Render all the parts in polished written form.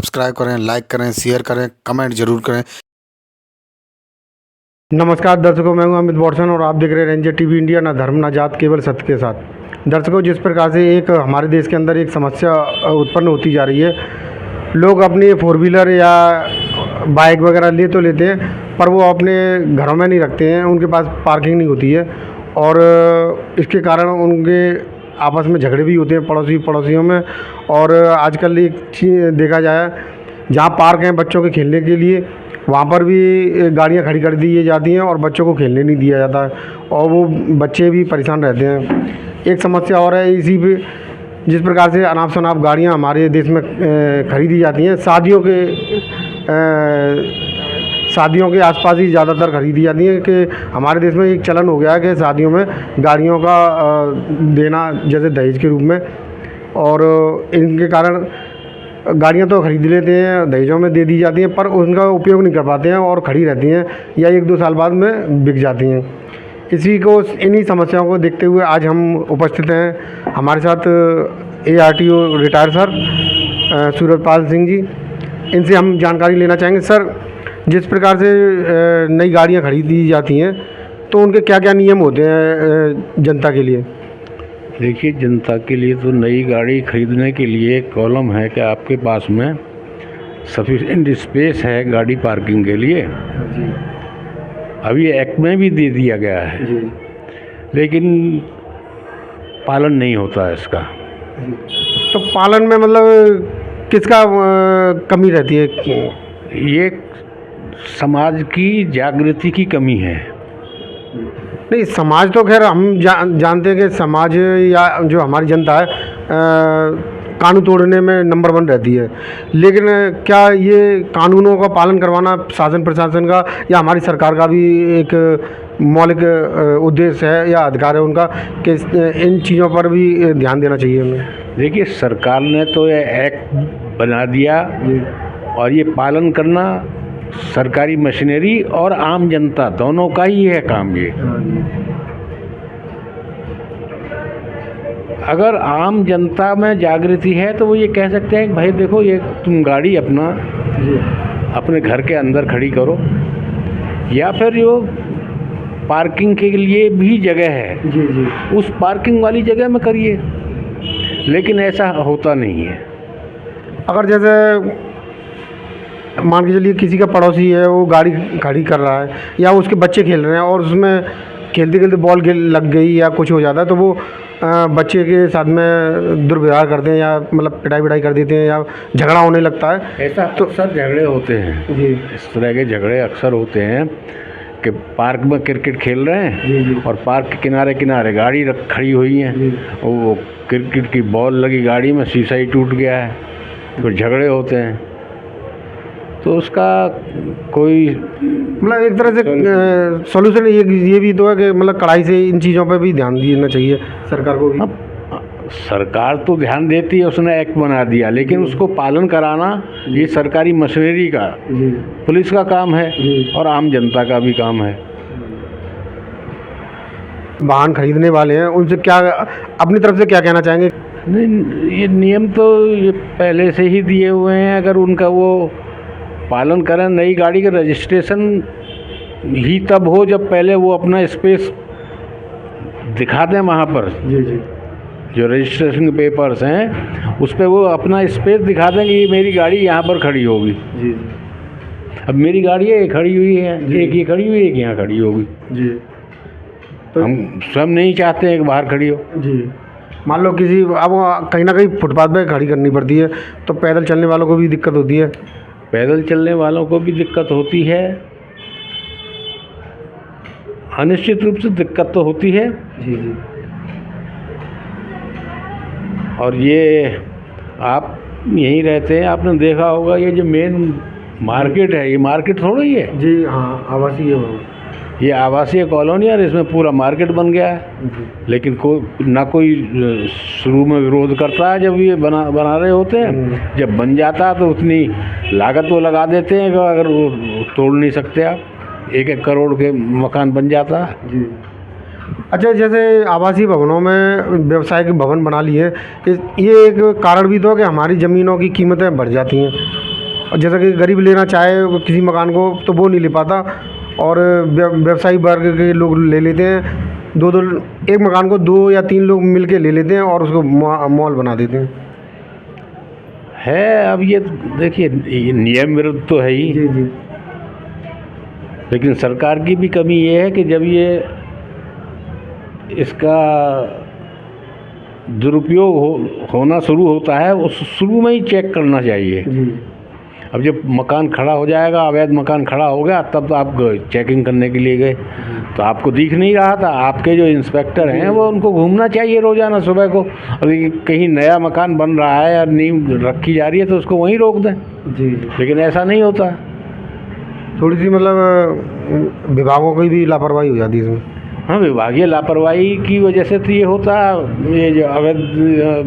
Subscribe करें, like करें, share करें, कमेंट जरूर करें। नमस्कार दर्शकों, मैं हूं अमित बॉर्सन और आप देख रहे हैं रेंजर टीवी इंडिया, ना धर्म ना जात, केवल सत्य के साथ। दर्शकों, जिस प्रकार से एक हमारे देश के अंदर एक समस्या उत्पन्न होती जा रही है, लोग अपनी फोर व्हीलर या बाइक वगैरह ले तो लेते हैं, पर वो अपने घरों में नहीं रखते हैं, उनके पास पार्किंग नहीं होती है और इसके कारण उनके आपस में झगड़े भी होते हैं पड़ोसियों में। और आजकल एक चीज़ देखा जाए, जहाँ पार्क हैं बच्चों के खेलने के लिए, वहाँ पर भी गाड़ियाँ खड़ी कर दी जाती हैं और बच्चों को खेलने नहीं दिया जाता है और वो बच्चे भी परेशान रहते हैं। एक समस्या और है इसी पे, जिस प्रकार से अनाप शनाप गाड़ियाँ हमारे देश में खरीदी जाती हैं, शादियों के आसपास ही ज़्यादातर खरीदी जाती हैं। कि हमारे देश में एक चलन हो गया है कि शादियों में गाड़ियों का देना जैसे दहेज के रूप में, और इनके कारण गाड़ियाँ तो खरीद लेते हैं, दहेजों में दे दी जाती हैं, पर उनका उपयोग नहीं कर पाते हैं और खड़ी रहती हैं या 1-2 साल बाद में बिक जाती हैं। इन्हीं समस्याओं को देखते हुए आज हम उपस्थित हैं, हमारे साथ ARTO retire sir Surajpal Singh ji. इनसे हम जानकारी लेना चाहेंगे। सर, जिस प्रकार से नई गाड़ियाँ खरीदी जाती हैं, तो उनके क्या क्या नियम होते हैं जनता के लिए? देखिए, जनता के लिए तो नई गाड़ी खरीदने के लिए एक कॉलम है कि आपके पास में सफिशिएंट स्पेस है गाड़ी पार्किंग के लिए। अभी एक्ट में भी दे दिया गया है जी। लेकिन पालन नहीं होता है इसका। तो पालन में मतलब किसका कमी रहती है? ये समाज की जागृति की कमी है। नहीं, समाज तो खैर हम जानते हैं कि समाज या जो हमारी जनता है कानून तोड़ने में नंबर 1 रहती है, लेकिन क्या ये कानूनों का पालन करवाना शासन प्रशासन का या हमारी सरकार का भी एक मौलिक उद्देश्य है या अधिकार है उनका कि इन चीज़ों पर भी ध्यान देना चाहिए हमें? देखिए, सरकार ने तो ये एक्ट बना दिया और ये पालन करना सरकारी मशीनरी और आम जनता दोनों का ही है काम ये। अगर आम जनता में जागृति है तो वो ये कह सकते हैं कि भाई देखो, ये तुम गाड़ी अपने घर के अंदर खड़ी करो, या फिर जो पार्किंग के लिए भी जगह है जी, उस पार्किंग वाली जगह में करिए। लेकिन ऐसा होता नहीं है। अगर जैसे मान के चलिए किसी का पड़ोसी है, वो गाड़ी खड़ी कर रहा है या उसके बच्चे खेल रहे हैं और उसमें खेलते खेलते बॉल लग गई या कुछ हो जाता है, तो वो बच्चे के साथ में दुर्व्यवहार करते हैं या मतलब पिटाई कर देते हैं या झगड़ा होने लगता है। ऐसा तो अक्सर झगड़े होते हैं जी। इस तरह के झगड़े अक्सर होते हैं कि पार्क में क्रिकेट खेल रहे हैं जी। और पार्क के किनारे किनारे गाड़ी खड़ी हुई है, वो क्रिकेट की बॉल लगी गाड़ी में, शीशा ही टूट गया है, फिर झगड़े होते हैं। तो उसका कोई मतलब एक तरह से सॉल्यूशन ये भी तो है कि मतलब कड़ाई से इन चीज़ों पे भी ध्यान देना चाहिए सरकार को भी। सरकार तो ध्यान देती है, उसने एक्ट बना दिया, लेकिन उसको पालन कराना ये सरकारी मशीनरी का, पुलिस का काम है और आम जनता का भी काम है। वाहन खरीदने वाले हैं, उनसे क्या अपनी तरफ से क्या कहना चाहेंगे? नहीं, ये नियम तो ये पहले से ही दिए हुए हैं, अगर उनका वो पालन करें। नई गाड़ी का रजिस्ट्रेशन ही तब हो जब पहले वो अपना स्पेस दिखा दें वहाँ पर जी। जो रजिस्ट्रेशन के पेपर्स हैं उस पर वो अपना स्पेस दिखा दें कि ये मेरी गाड़ी यहाँ पर खड़ी होगी जी। अब मेरी गाड़ी है, खड़ी हुई है, एक ये खड़ी हुई है, एक यहाँ खड़ी होगी जी। तो हम सब नहीं चाहते हैं कि बाहर खड़ी हो जी। मान लो किसी अब कहीं ना कहीं फुटपाथ पे खड़ी करनी पड़ती है, तो पैदल चलने वालों को भी दिक्कत होती है। पैदल चलने वालों को भी दिक्कत होती है, अनिश्चित रूप से दिक्कत तो होती है जी। और ये आप यहीं रहते हैं, आपने देखा होगा ये जो मेन मार्केट है, ये मार्केट थोड़ा ही है जी। हाँ, आवासीय है, ये आवासीय कॉलोनी है और इसमें पूरा मार्केट बन गया है। लेकिन कोई शुरू में विरोध करता है जब ये बना रहे होते हैं। जब बन जाता है तो उतनी लागत वो लगा देते हैं कि अगर वो तोड़ नहीं सकते आप, 1-1 करोड़ के मकान बन जाता है जी। अच्छा, जैसे आवासीय भवनों में व्यवसाय के भवन बना लिए, ये एक कारण भी तो कि हमारी ज़मीनों की कीमतें बढ़ जाती हैं। और जैसा कि गरीब लेना चाहे किसी मकान को तो वो नहीं ले पाता, और व्यवसायी वर्ग के लोग ले लेते हैं। दो दो एक मकान को 2 या 3 लोग मिल के ले लेते हैं और उसको मॉल बना देते हैं। है अब ये देखिए, ये नियम विरुद्ध तो है ही, जी जी। लेकिन सरकार की भी कमी ये है कि जब ये इसका दुरुपयोग होना शुरू होता है, उस शुरू में ही चेक करना चाहिए। जी। अब जब मकान खड़ा हो जाएगा, अवैध मकान खड़ा हो गया, तब तो आप चेकिंग करने के लिए गए तो आपको दिख नहीं रहा था। आपके जो इंस्पेक्टर हैं वो उनको घूमना चाहिए रोज़ाना सुबह को। अभी कहीं नया मकान बन रहा है या नींव रखी जा रही है तो उसको वहीं रोक दें। जी। लेकिन ऐसा नहीं होता। थोड़ी सी मतलब विभागों की भी लापरवाही हो जाती है इसमें। हाँ, विभागीय लापरवाही की वजह से तो ये होता है, ये जो अवैध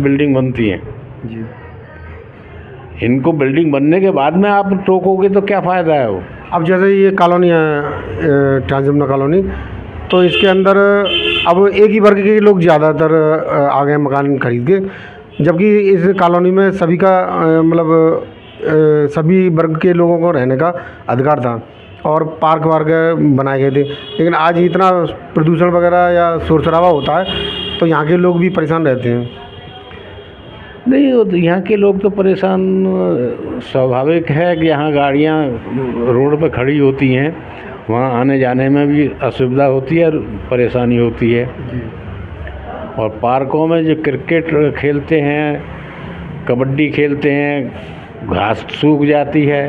बिल्डिंग बनती हैं। जी। इनको बिल्डिंग बनने के बाद में आप टोकोगे तो क्या फ़ायदा है वो। अब जैसे ये कॉलोनी है ट्रांसजमुना कॉलोनी, तो इसके अंदर अब एक ही वर्ग के लोग ज़्यादातर आ गए मकान खरीद के, जबकि इस कॉलोनी में सभी का मतलब सभी वर्ग के लोगों को रहने का अधिकार था और पार्क वार्क बनाए गए थे। लेकिन आज इतना प्रदूषण वगैरह या शोर शराबा होता है तो यहाँ के लोग भी परेशान रहते हैं। नहीं, वो तो यहाँ के लोग तो परेशान स्वाभाविक है कि यहाँ गाड़ियाँ रोड पे खड़ी होती हैं, वहाँ आने जाने में भी असुविधा होती है और परेशानी होती है। और पार्कों में जो क्रिकेट खेलते हैं, कबड्डी खेलते हैं, घास सूख जाती है,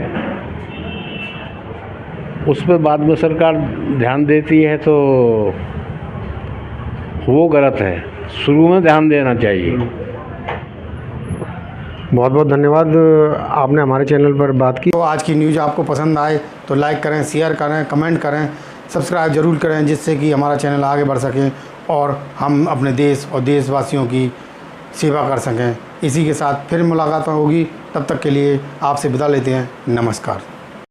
उस पर बाद में सरकार ध्यान देती है तो वो गलत है। शुरू में ध्यान देना चाहिए। बहुत बहुत धन्यवाद, आपने हमारे चैनल पर बात की। तो आज की न्यूज़ आपको पसंद आए तो लाइक करें, शेयर करें, कमेंट करें, सब्सक्राइब ज़रूर करें, जिससे कि हमारा चैनल आगे बढ़ सके और हम अपने देश और देशवासियों की सेवा कर सकें। इसी के साथ फिर मुलाकात होगी, तब तक के लिए आपसे विदा लेते हैं। नमस्कार।